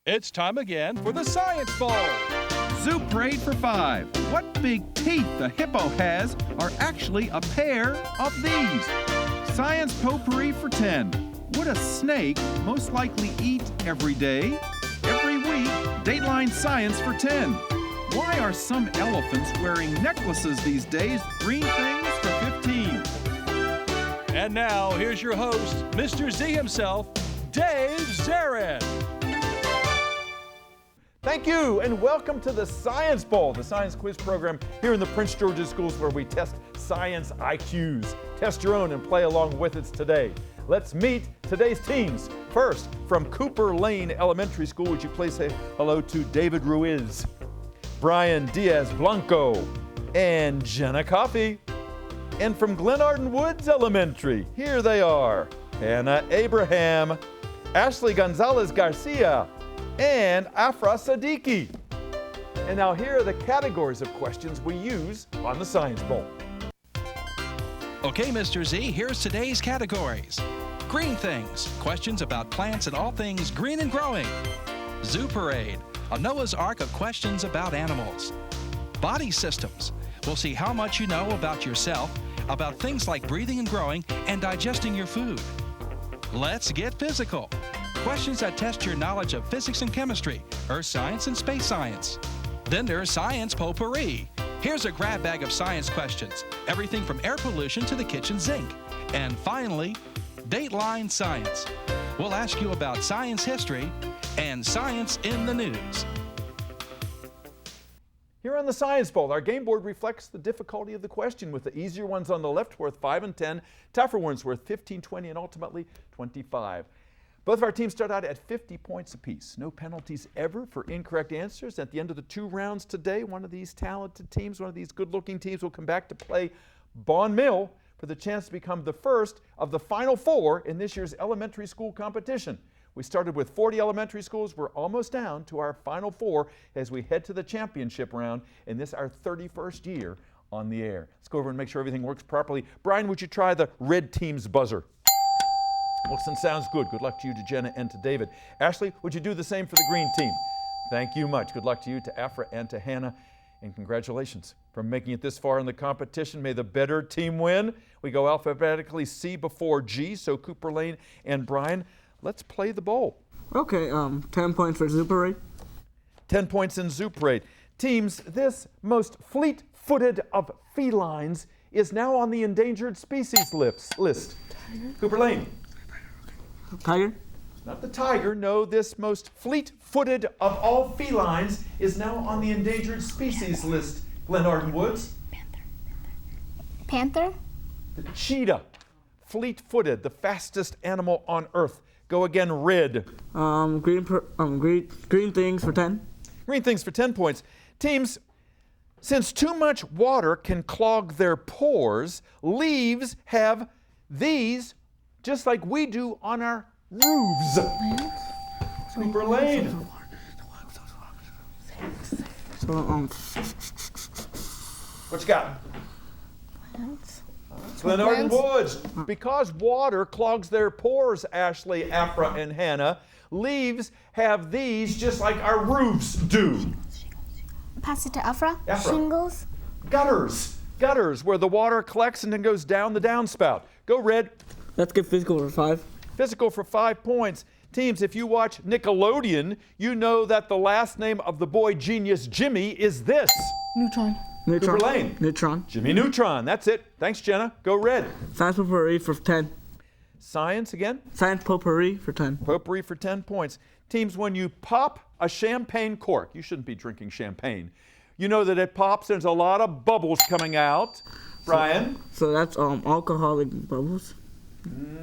It's time again for the Science Bowl. Zoo Parade for 5. What big teeth the hippo has are actually a pair of these. Science Potpourri for 10. Would a snake most likely eat every day? Every week, Dateline Science for 10. Why are some elephants wearing necklaces these days? Green things for 15. And now, here's your host, Mr. Z himself, Dave Zarin. Thank you, and welcome to the Science Bowl, the science quiz program here in the Prince George's Schools where we test science IQs. Test your own and play along with us today. Let's meet today's teams. First, from Cooper Lane Elementary School, would you please say hello to David Ruiz, Brian Diaz-Blanco, and Jenna Coffey. And from Glenarden Woods Elementary, here they are, Hannah Abraham, Ashley Gonzalez Garcia, and Afra Siddiqui. And now here are the categories of questions we use on the Science Bowl. Okay, Mr. Z, here's today's categories. Green things, questions about plants and all things green and growing. Zoo Parade, a Noah's Ark of questions about animals. Body systems, we'll see how much you know about yourself, about things like breathing and growing and digesting your food. Let's get physical. Questions that test your knowledge of physics and chemistry, earth science and space science. Then there's Science Potpourri. Here's a grab bag of science questions, everything from air pollution to the kitchen sink. And finally, Dateline Science. We'll ask you about science history and science in the news. Here on the Science Bowl, our game board reflects the difficulty of the question, with the easier ones on the left worth 5 and 10, tougher ones worth 15, 20, and ultimately 25. Both of our teams start out at 50 points apiece. No penalties ever for incorrect answers. At the end of the 2 rounds today, one of these talented teams, one of these good-looking teams will come back to play Bon Mill for the chance to become the first of the Final 4 in this year's elementary school competition. We started with 40 elementary schools. We're almost down to our Final 4 as we head to the championship round in this our 31st year on the air. Let's go over and make sure everything works properly. Brian, would you try the red team's buzzer? Looks and sounds good. Good luck to you, to Jenna, and to David. Ashley, would you do the same for the green team? Thank you much. Good luck to you, to Afra, and to Hannah. And congratulations for making it this far in the competition. May the better team win. We go alphabetically C before G. So Cooper Lane and Brian, let's play the bowl. Okay, 10 points for Zoo Parade. 10 points in Zoo Parade. Teams, this most fleet-footed of felines is now on the endangered species list. Cooper Lane. Tiger? Not the tiger, no, this most fleet-footed of all felines is now on the endangered species list. Glenarden Woods. Panther? The cheetah. Fleet-footed, the fastest animal on Earth. Go again, red. Green things for 10. Green things for 10 points. Teams, since too much water can clog their pores, leaves have these just like we do on our roofs. Cooper Lane. What you got? Glenarden Woods. Because water clogs their pores, Ashley, Afra, and Hannah, leaves have these just like our roofs do. Pass it to Afra. Afra. Shingles. Gutters where the water collects and then goes down the downspout. Go red. Let's get physical for 5. Physical for 5 points. Teams, if you watch Nickelodeon, you know that the last name of the boy genius Jimmy is this. Neutron. Cooper Lane. Neutron. Jimmy Neutron. That's it. Thanks, Jenna. Go red. Science Potpourri for 10. Science again. Science Potpourri for 10. Potpourri for 10 points. Teams, when you pop a champagne cork, you shouldn't be drinking champagne. You know that it pops, there's a lot of bubbles coming out. Brian? So that's alcoholic bubbles.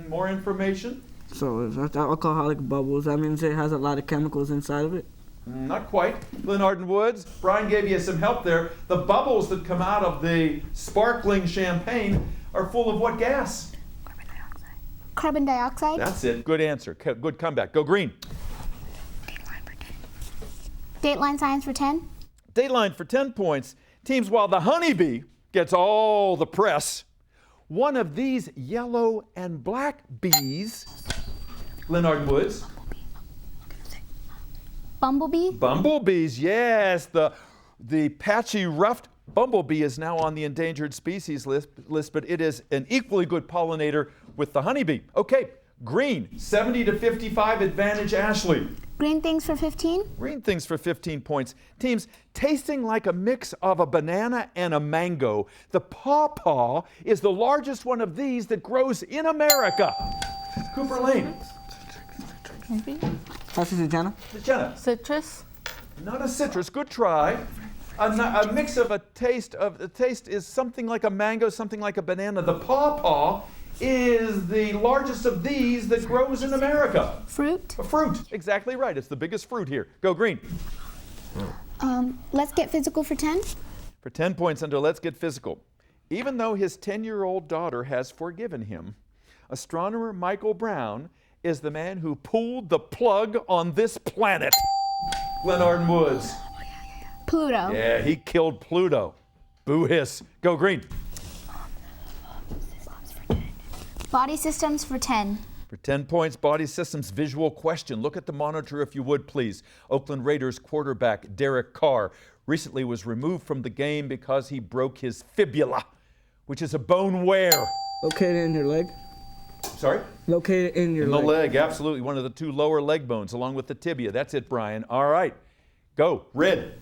More information? So if that's alcoholic bubbles, that means it has a lot of chemicals inside of it. Not quite. Glenarden Woods, Brian gave you some help there. The bubbles that come out of the sparkling champagne are full of what gas? Carbon dioxide. Carbon dioxide? That's it. Good answer. Good comeback. Go green. Dateline for 10. Dateline Science for 10. Dateline for 10 points. Teams, while the honeybee gets all the press, one of these yellow and black bees, Glenarden Woods. Bumblebee? Bumblebees, yes. The patchy ruffed bumblebee is now on the endangered species list, but it is an equally good pollinator with the honeybee. Okay, green, 70 to 55 advantage Ashley. Green things for 15? Green things for 15 points. Teams, tasting like a mix of a banana and a mango, the pawpaw is the largest one of these that grows in America. Cooper Lane. Maybe. This is Jenna. Jenna. Citrus? Not a citrus. Good try. A mix of a taste is something like a mango, something like a banana. The pawpaw is the largest of these that grows in America. Fruit? A fruit. Exactly right. It's the biggest fruit here. Go green. Let's get physical for 10. For 10 points under Let's Get Physical. Even though his 10-year-old daughter has forgiven him, astronomer Michael Brown is the man who pulled the plug on this planet. Glenarden Woods. Pluto. Yeah, he killed Pluto. Boo hiss. Go green. Body systems for 10. For 10 points, body systems visual question. Look at the monitor if you would, please. Oakland Raiders quarterback Derek Carr recently was removed from the game because he broke his fibula, which is a bone wear. Located in your leg. Sorry? Located in your In leg. the leg, absolutely. One of the two lower leg bones along with the tibia. That's it, Brian. All right. Go. Red.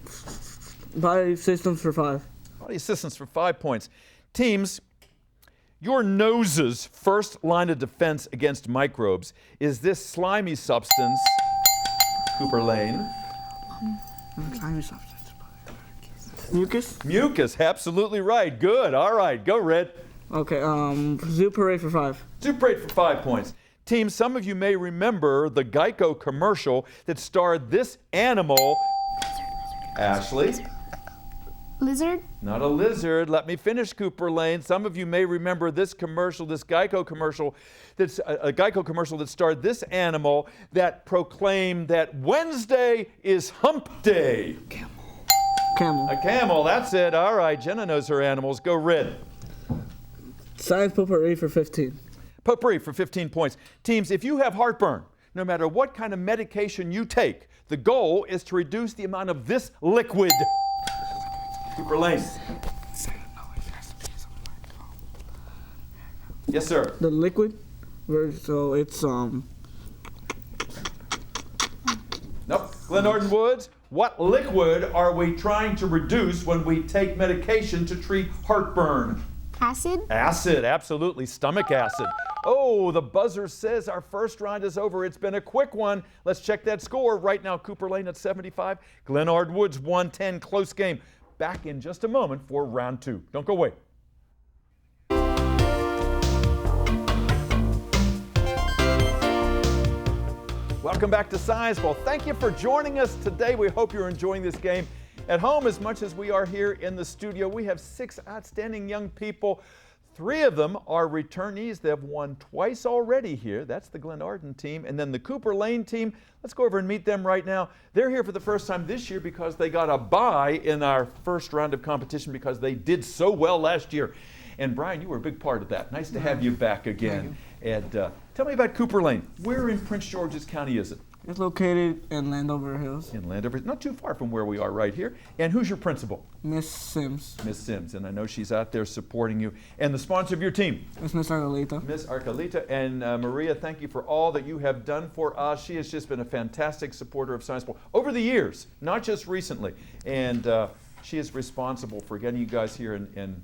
Body systems for 5. Body systems for 5 points. Teams, your nose's first line of defense against microbes is this slimy substance, Cooper Lane. Slimy substance. Mucus. Mucus, absolutely right. Good. All right. Go, Red. Okay, Zoo Parade for 5. Zoo Parade for 5 points. Team, some of you may remember the Geico commercial that starred this animal. Ashley? Lizard? Not a lizard. Let me finish, Cooper Lane. Some of you may remember this commercial, this Geico commercial, that's a Geico commercial that starred this animal that proclaimed that Wednesday is hump day. Camel. A camel, that's it. All right, Jenna knows her animals. Go Red. Science Potpourri for 15. Potpourri for 15 points. Teams, if you have heartburn, no matter what kind of medication you take, the goal is to reduce the amount of this liquid. Cooper Lane. Yes, sir. The liquid, so it's Nope. Glenarden Woods. What liquid are we trying to reduce when we take medication to treat heartburn? Acid? Acid, absolutely. Stomach acid. Oh, the buzzer says our first round is over. It's been a quick one. Let's check that score. Right now, Cooper Lane at 75. Glenarden Woods 110. Close game. Back in just a moment for round 2. Don't go away. Welcome back to Science Bowl. Thank you for joining us today. We hope you're enjoying this game at home as much as we are here in the studio. We have 6 outstanding young people. 3 of them are returnees. They've won twice already here. That's the Glenarden team. And then the Cooper Lane team, let's go over and meet them right now. They're here for the first time this year because they got a bye in our first round of competition because they did so well last year. And Brian, you were a big part of that. Nice to have you back again. And tell me about Cooper Lane. Where in Prince George's County is it? It's located in Landover Hills. In Landover, not too far from where we are right here. And who's your principal? Miss Sims. Miss Sims, and I know she's out there supporting you. And the sponsor of your team? It's Miss Argalita. Miss Argalita. And Maria, thank you for all that you have done for us. She has just been a fantastic supporter of Science Bowl over the years, not just recently. And she is responsible for getting you guys here and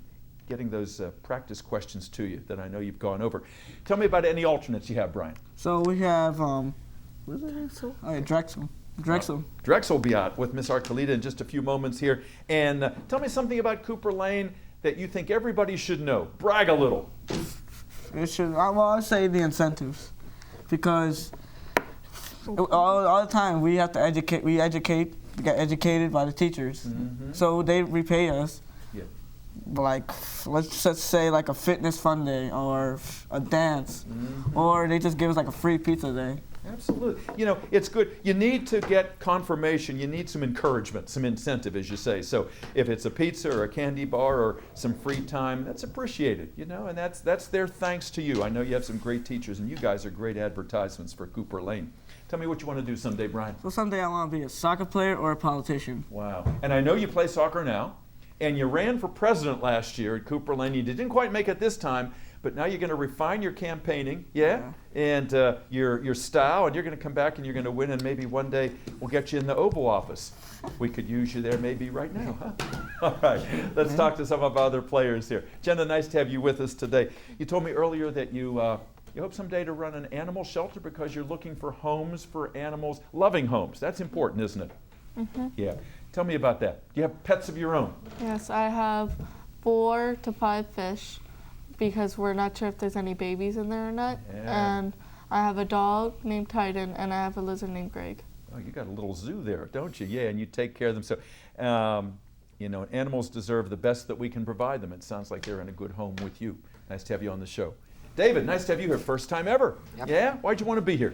getting those practice questions to you that I know you've gone over. Tell me about any alternates you have, Brian. So we have, what is it? Oh, yeah, Drexel. Drexel. Drexel will be out with Miss Argalita in just a few moments here. And tell me something about Cooper Lane that you think everybody should know. Brag a little. It should, well, I'll say the incentives. Because all the time we have to educate, we get educated by the teachers. Mm-hmm. So they repay us. Yeah. Like, let's just say like a fitness fun day or a dance. Mm-hmm. Or they just give us like a free pizza day. Absolutely. You know, it's good. You need to get confirmation. You need some encouragement, some incentive, as you say. So if it's a pizza or a candy bar or some free time, that's appreciated, you know, and that's their thanks to you. I know you have some great teachers, and you guys are great advertisements for Cooper Lane. Tell me what you want to do someday, Brian. So someday I want to be a soccer player or a politician. Wow. And I know you play soccer now, and you ran for president last year at Cooper Lane. You didn't quite make it this time, but now you're going to refine your campaigning, and your style, and you're going to come back and you're going to win, and maybe one day we'll get you in the Oval Office. We could use you there maybe right now, huh? All right, let's talk to some of our other players here. Jenna, nice to have you with us today. You told me earlier that you hope someday to run an animal shelter because you're looking for homes for animals, loving homes. That's important, isn't it? Mm-hmm. Yeah. Tell me about that. Do you have pets of your own? Yes, I have 4 to 5 fish because we're not sure if there's any babies in there or not. Yeah. And I have a dog named Titan, and I have a lizard named Greg. Oh, you got a little zoo there, don't you? Yeah, and you take care of them. So, you know, animals deserve the best that we can provide them. It sounds like they're in a good home with you. Nice to have you on the show. David, nice to have you here. First time ever. Yep. Yeah? Why'd you want to be here?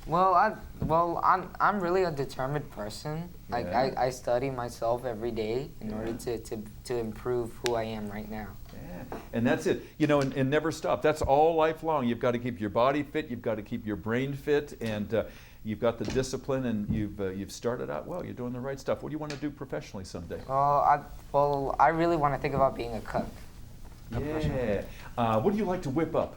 Well, I'm really a determined person. Like Yeah. I study myself every day in order to improve who I am right now. Yeah, and that's it. You know, and never stop. That's all lifelong. You've got to keep your body fit. You've got to keep your brain fit, and you've got the discipline. And you've started out well. You're doing the right stuff. What do you want to do professionally someday? I really want to think about being a cook. Yeah. What do you like to whip up?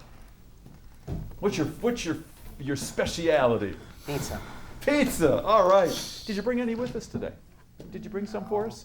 What's your speciality? Pizza. Pizza. All right. Did you bring any with us today? Did you bring some for us?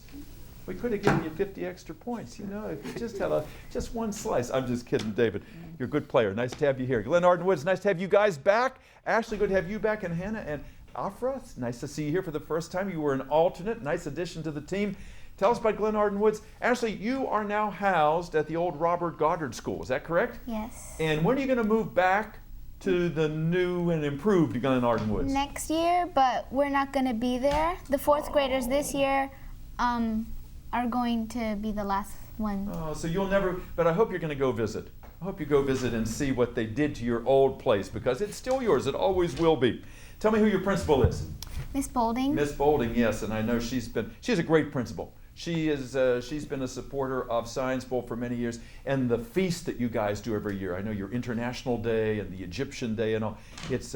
We could have given you 50 extra points, you know, if you just had just one slice. I'm just kidding, David. You're a good player. Nice to have you here. Glenarden Woods, nice to have you guys back. Ashley, good to have you back. And Hannah and Afra, it's nice to see you here for the first time. You were an alternate. Nice addition to the team. Tell us about Glenarden Woods. Ashley, you are now housed at the old Robert Goddard School. Is that correct? Yes. And when are you going to move back to the new and improved Glenarden Woods? Next year, but we're not going to be there. The 4th graders this year are going to be the last one. Oh, so you'll never, but I hope you're going to go visit. I hope you go visit and see what they did to your old place because it's still yours. It always will be. Tell me who your principal is. Miss Bolding. Miss Bolding, yes, and I know she's a great principal. She's been a supporter of Science Bowl for many years, and the feast that you guys do every year. I know your International Day and the Egyptian Day and all. It's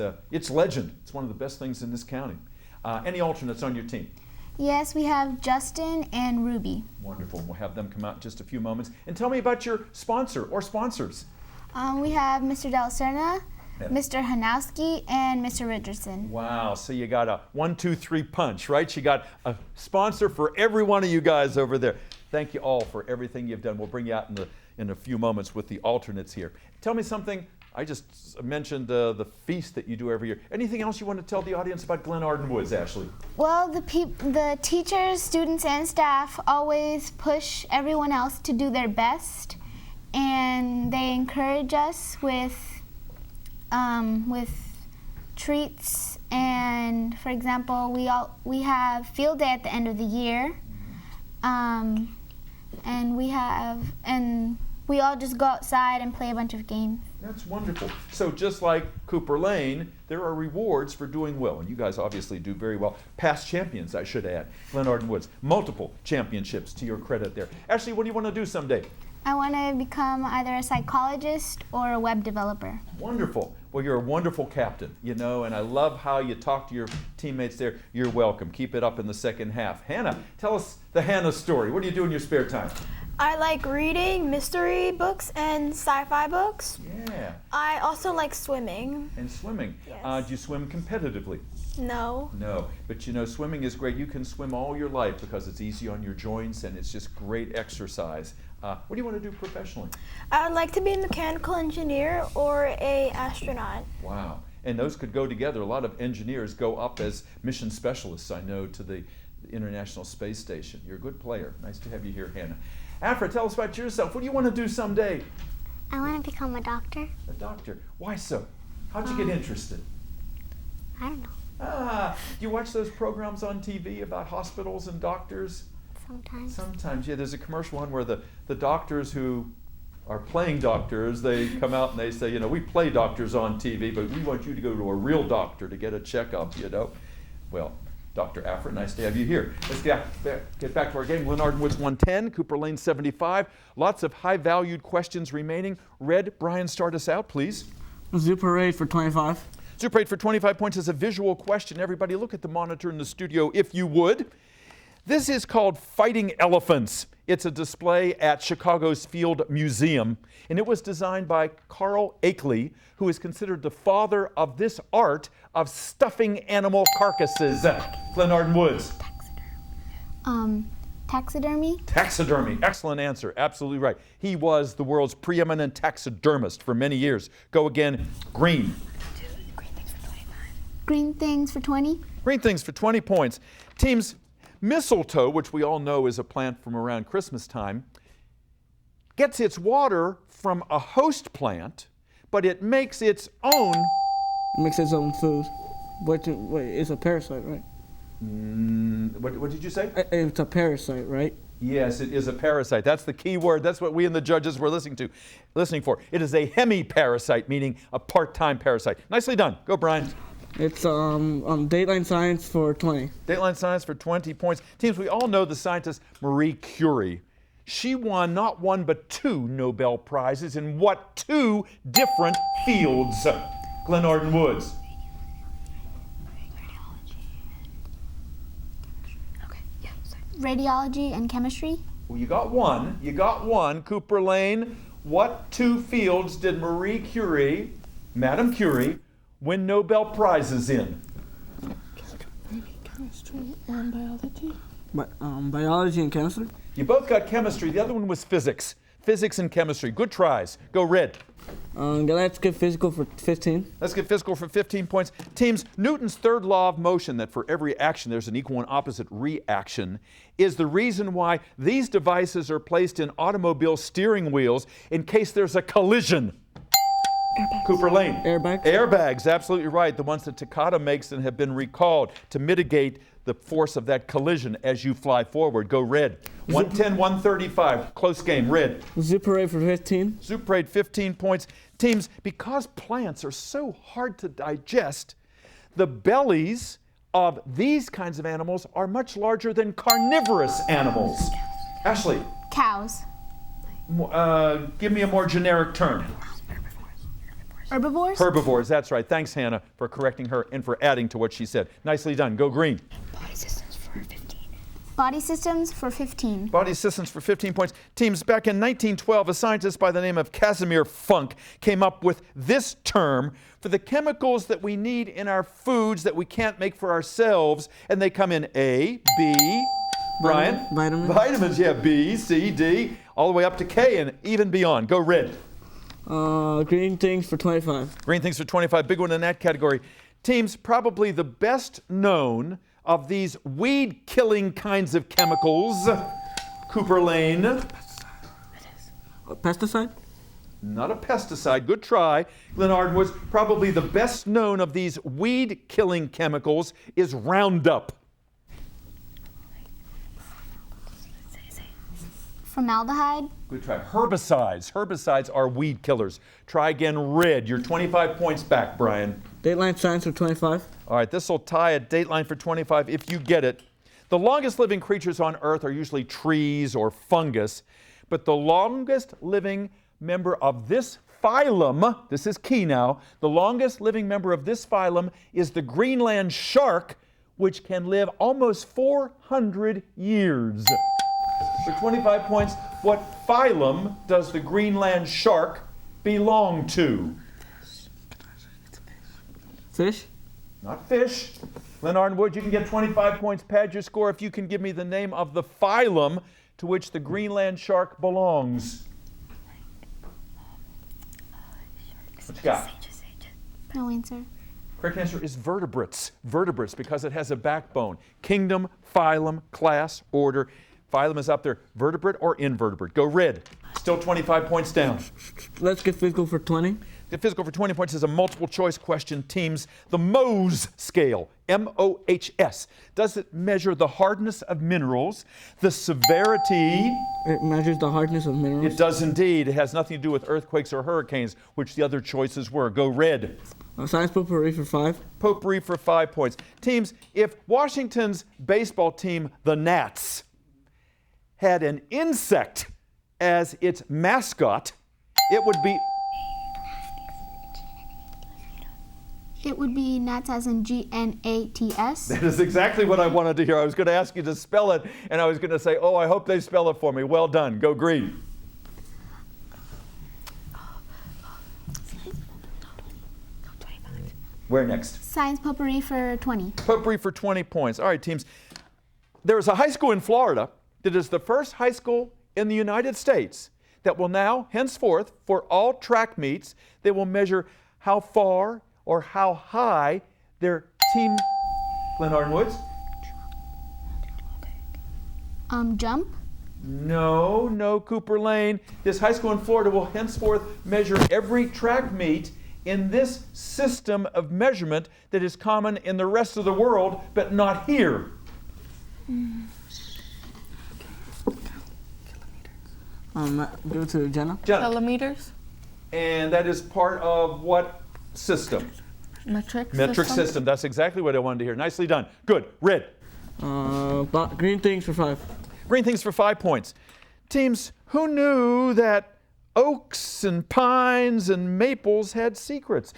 legend. It's one of the best things in this county. Any alternates on your team? Yes, we have Justin and Ruby. Wonderful. We'll have them come out in just a few moments. And tell me about your sponsor or sponsors. We have Mr. Del Serna, Yeah. Mr. Hanowski, and Mr. Richardson. Wow, so you got a 1, 2, 3 punch, right? You got a sponsor for every one of you guys over there. Thank you all for everything you've done. We'll bring you out in a few moments with the alternates here. Tell me something. I just mentioned the feast that you do every year. Anything else you want to tell the audience about Glenarden Woods, Ashley? Well, the teachers, students, and staff always push everyone else to do their best, and they encourage us with treats. And for example, we have field day at the end of the year, and we all just go outside and play a bunch of games. That's wonderful. So just like Cooper Lane, there are rewards for doing well, and you guys obviously do very well. Past champions, I should add. Glenarden Woods, multiple championships to your credit there. Ashley, what do you want to do someday? I want to become either a psychologist or a web developer. Wonderful. Well, you're a wonderful captain, you know, and I love how you talk to your teammates there. You're welcome. Keep it up in the second half. Hannah, tell us the Hannah story. What do you do in your spare time? I like reading mystery books and sci-fi books. Yeah. I also like swimming. And swimming. Yes. Do you swim competitively? No. No, but you know, swimming is great. You can swim all your life because it's easy on your joints and it's just great exercise. What do you want to do professionally? I would like to be a mechanical engineer or a astronaut. Wow. And those could go together. A lot of engineers go up as mission specialists, I know, to the International Space Station. You're a good player. Nice to have you here, Hannah. Afra, tell us about yourself. What do you want to do someday? I want to become a doctor. A doctor. Why so? How'd you get interested? I don't know. Do you watch those programs on TV about hospitals and doctors? Sometimes. Sometimes, yeah. There's a commercial one where the doctors who are playing doctors, they come out and they say, you know, we play doctors on TV, but we want you to go to a real doctor to get a checkup, you know. Well, Dr. Afra, nice to have you here. Let's get back to our game. Glenarden Woods 110, Cooper Lane 75. Lots of high-valued questions remaining. Red, Brian, start us out, please. Zoo parade for 25. Super 8 for 25 points is a visual question. Everybody look at the monitor in the studio if you would. This is called Fighting Elephants. It's a display at Chicago's Field Museum, and it was designed by Carl Akeley, who is considered the father of this art of stuffing animal carcasses. Glenarden Woods. Taxidermy. Taxidermy. Excellent answer. Absolutely right. He was the world's preeminent taxidermist for many years. Go again. Green. Green things for 20. Green things for 20 points. Teams, mistletoe, which we all know is a plant from around Christmas time, gets its water from a host plant, but it makes its own. Makes its own food. Wait, it's a parasite, right? What did you say? It's a parasite, right? Yes, it is a parasite. That's the key word. That's what we and the judges were listening for. It is a hemiparasite, meaning a part-time parasite. Nicely done. Go, Brian. It's Dateline Science for 20. Dateline Science for 20 points. Teams, we all know the scientist Marie Curie. She won not one but 2 Nobel Prizes in what 2 different fields? Glenarden Woods. Radiology and chemistry. Well, you got one. You got one. Cooper Lane. What 2 fields did Marie Curie, Madame Curie, win Nobel Prizes in? Chemistry and biology. Biology and chemistry. You both got chemistry. The other one was physics. Physics and chemistry. Good tries. Go Red. Let's get physical for 15. Let's get physical for 15 points. Teams, Newton's third law of motion, that for every action there's an equal and opposite reaction, is the reason why these devices are placed in automobile steering wheels in case there's a collision. Airbags. Cooper Lane. Airbags. Airbags, absolutely right. The ones that Takata makes and have been recalled to mitigate the force of that collision as you fly forward. Go Red. 110, 135. Close game. Red. Super 8 for 15. Super 8, 15 points. Teams, because plants are so hard to digest, the bellies of these kinds of animals are much larger than carnivorous animals. Ashley. Cows. Give me a more generic term. Herbivores. Herbivores, that's right. Thanks, Hannah, for correcting her and for adding to what she said. Nicely done. Go Green. Body systems for 15. Body systems for 15. Body systems for 15 points. Teams, back in 1912, a scientist by the name of Casimir Funk came up with this term for the chemicals that we need in our foods that we can't make for ourselves, and they come in A, B, Brian? Vitamins. Vitamins, yeah, B, C, D, all the way up to K and even beyond. Go Red. Green things for 25. Green things for 25, big one in that category. Teams, probably the best known of these weed-killing kinds of chemicals. Cooper Lane. A pesticide? Not a pesticide, good try. Glenarden was probably the best known of these weed-killing chemicals is Roundup. Formaldehyde. Good try. Herbicides. Herbicides are weed killers. Try again, Red. You're 25 points back, Brian. Dateline Science for 25. All right, this will tie a Dateline for 25 if you get it. The longest living creatures on Earth are usually trees or fungus, but the longest living member of this phylum, this is key now, the longest living member of this phylum is the Greenland shark, which can live almost 400 years. For 25 points, what phylum does the Greenland shark belong to? Fish? Not fish. Glenarden Wood, you can get 25 points. Pad your score if you can give me the name of the phylum to which the Greenland shark belongs. What you got? No answer. Correct answer is vertebrates. Vertebrates, because it has a backbone. Kingdom, phylum, class, order. Phylum is up there. Vertebrate or invertebrate? Go Red. Still 25 points down. Let's get physical for 20. The physical for 20 points is a multiple choice question. Teams, the Mohs scale, M-O-H-S. Does it measure the hardness of minerals, the severity? It measures the hardness of minerals. It does indeed. It has nothing to do with earthquakes or hurricanes, which the other choices were. Go Red. Science potpourri for 5. Potpourri for 5 points. Teams, if Washington's baseball team, the Nats, had an insect as its mascot, it would be... It would be gnats as in G-N-A-T-S. That is exactly what I wanted to hear. I was going to ask you to spell it, and I was going to say, oh, I hope they spell it for me. Well done. Go green. Where next? Science potpourri for 20. Potpourri for 20 points. All right, teams. There is a high school in Florida that is the first high school in the United States that will now, henceforth, for all track meets, they will measure how far or how high their team, Glenarden Woods? Jump. No, Cooper Lane. This high school in Florida will henceforth measure every track meet in this system of measurement that is common in the rest of the world, but not here. Go to Jenna. Kilometers. And that is part of what system? Metric system. That's exactly what I wanted to hear. Nicely done. Good. Red. Green things for 5. Green things for 5 points. Teams, who knew that oaks and pines and maples had secrets?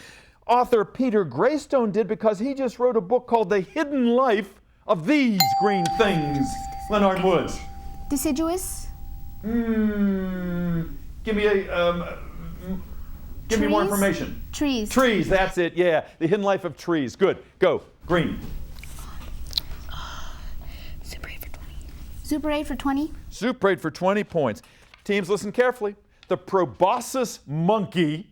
Author Peter Greystone did, because he just wrote a book called The Hidden Life of These Green Things. Glenarden Woods. Deciduous. Give me more information. Trees. Trees, that's it, yeah. The Hidden Life of Trees. Good. Go. Green. Super 8 for 20. Super 8 for 20. Super 8 for 20 points. Teams, listen carefully. The proboscis monkey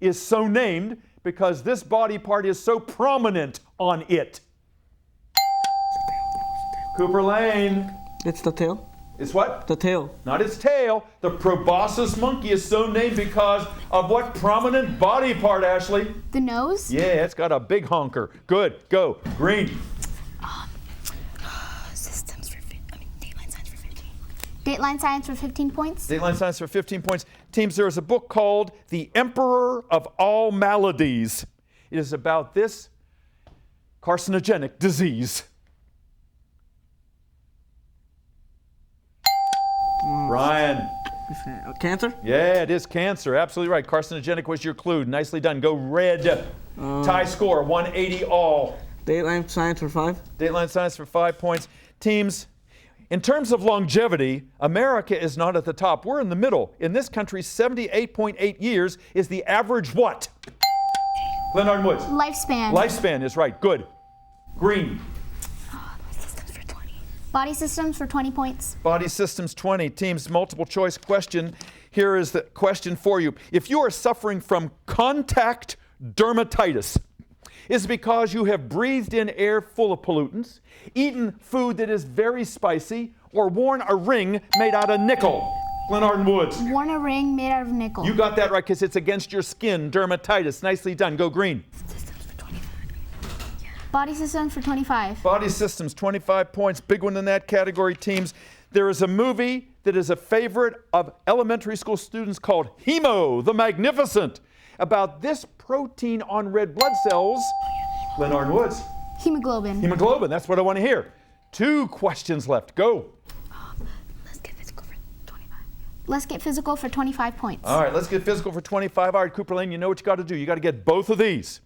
is so named because this body part is so prominent on it. Cooper Lane. It's the tail. It's what? The tail. Not its tail. The proboscis monkey is so named because of what prominent body part, Ashley? The nose. Yeah, it's got a big honker. Good. Go. Green. Dateline science for 15. Dateline science for 15 points. Dateline science for 15 points. Teams, there is a book called The Emperor of All Maladies. It is about this carcinogenic disease. Ryan. Cancer? Yeah, it is cancer. Absolutely right. Carcinogenic was your clue. Nicely done. Go red. Tie score, 180 all. Dateline science for 5. Dateline science for 5 points. Teams, in terms of longevity, America is not at the top. We're in the middle. In this country, 78.8 years is the average what? Glenarden Woods. Lifespan. Lifespan is right. Good. Green. Systems for 20. Body systems for 20 points. Body systems 20. Teams, multiple choice question. Here is the question for you. If you are suffering from contact dermatitis, is it because you have breathed in air full of pollutants, eaten food that is very spicy, or worn a ring made out of nickel? Glenarden Woods. Worn a ring made out of nickel. You got that right because it's against your skin. Dermatitis. Nicely done. Go green. Systems for 25. Body systems for 25. Body systems, 25 points. Big one in that category, teams. There is a movie that is a favorite of elementary school students called Hemo, the Magnificent, about this protein on red blood cells. Glenarden Woods. Hemoglobin. Hemoglobin, that's what I want to hear. 2 questions left. Go. Let's get physical for 25. Let's get physical for 25 points. All right, let's get physical for 25. All right, Cooper Lane, you know what you got to do. You got to get both of these.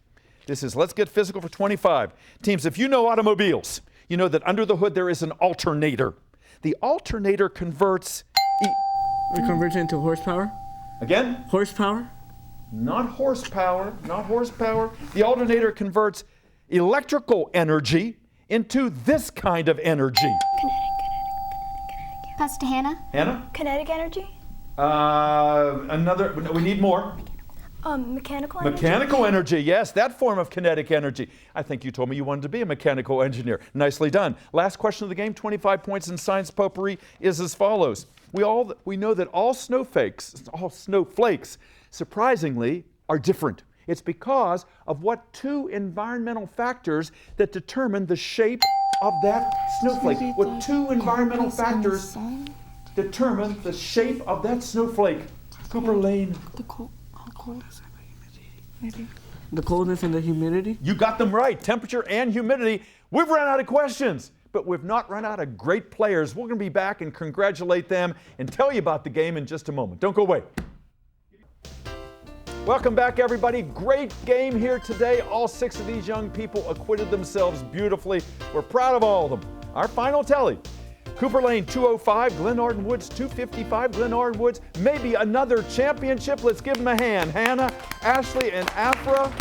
This is let's get physical for 25. Teams, if you know automobiles, you know that under the hood there is an alternator. The alternator converts... It converts into horsepower? Again? Horsepower? Not horsepower, not horsepower. The alternator converts electrical energy into this kind of energy. Pass it to Hannah. Hannah? Kinetic energy? We need more. Mechanical energy? Mechanical energy, yes, that form of kinetic energy. I think you told me you wanted to be a mechanical engineer. Nicely done. Last question of the game, 25 points in science potpourri, is as follows. We know that all snowflakes, surprisingly, are different. It's because of what 2 environmental factors that determine the shape of that snowflake. What 2 environmental factors determine the shape of that snowflake? Cooper Lane. How cold is it? Maybe. The coldness and the humidity? You got them right. Temperature and humidity. We've run out of questions, but we've not run out of great players. We're going to be back and congratulate them and tell you about the game in just a moment. Don't go away. Welcome back, everybody. Great game here today. All 6 of these young people acquitted themselves beautifully. We're proud of all of them. Our final tally: Cooper Lane 205, Glenarden Woods 255. Glenarden Woods, maybe another championship. Let's give them a hand. Hannah, Ashley, and Afra.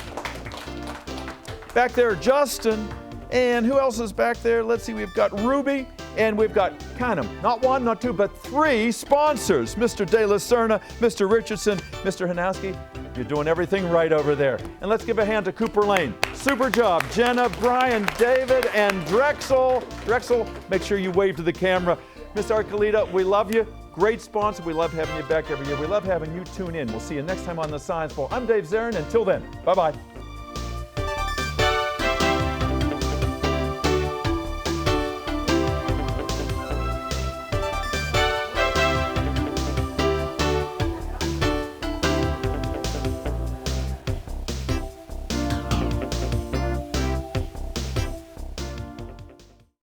Back there, Justin. And who else is back there? Let's see, we've got Ruby, and we've got kind of not 1, not 2, but 3 sponsors. Mr. De La Serna, Mr. Richardson, Mr. Hanowski. You're doing everything right over there. And let's give a hand to Cooper Lane. Super job. Jenna, Brian, David, and Drexel. Drexel, make sure you wave to the camera. Miss Arcolita, we love you. Great sponsor. We love having you back every year. We love having you tune in. We'll see you next time on the Science Bowl. I'm Dave Zarin. Until then, bye-bye.